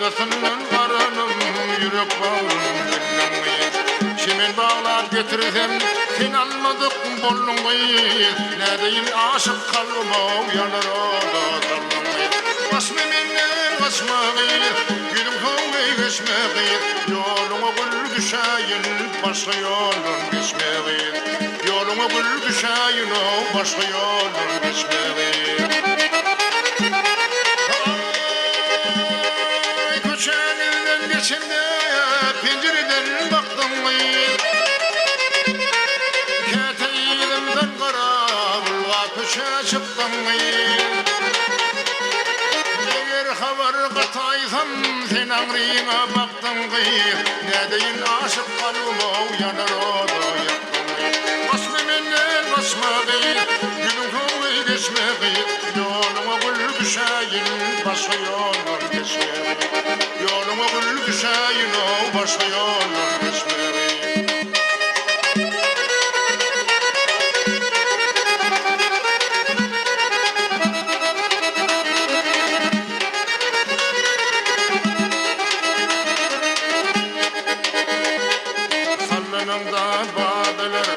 Anasının karınım, yürek bağım dinlemeyiz. Kimin bağlar getirsem, sen almadık bolluğuyuz. Ne deyin aşık kalma, yanar o da sarlamayız. Basma menden basmayız, gülüm soğuğu geçmeyiz. Yoluma gül düşeyin, başka yolun geçmeyiz. Yoluma gül düşeyin, başka yolun geçmeyiz. Geçimde pencereden baktım Keteylimden kara bulga köşe çıktım Eğer haber kataysam sen ağrıyına baktım Ne deyin aşık kalma yanar o da yaktım Basma menden basma gülüm soğuğu geçme Yoluma gül düşeyin başka yollar geçmeyin Yoluma gül düşeyin o başka yollar geçmeyin Sallanımda badeler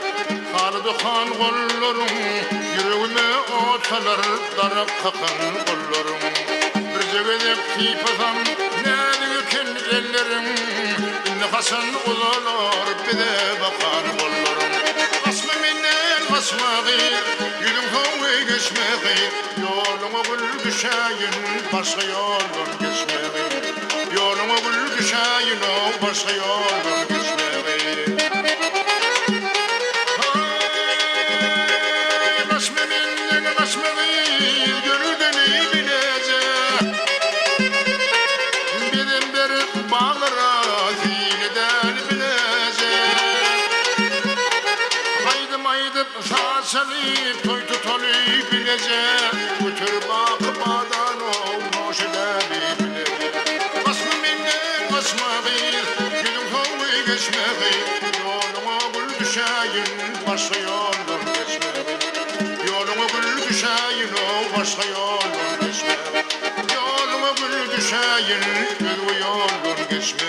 Halıdı kan kollarım Yüreğime otalar Darak kakan kollarım Bir cegedek tipasam ellerim Nefesin uzalar bir de bakan kollarım Basma menden basma gülüm soğuğu geçme Yoluma gül düşeyin başka yoldan geçme Yoluma gül düşeyin o başka yoldan geçme Basma menden basma gönülden iyi bilecek Bağlara zileden bilecek Haydım haydım saçalıp toy tutalıp bilecek Götür bakıp adan olmuş edebi bilecek Basma menden basma gülüm soğuğu geçme Yoluma gül düşeyin başka yoldan geçme Yoluma gül düşeyin o başka yoldan geçme Yoluma gül düşeyin bir yoldan geçme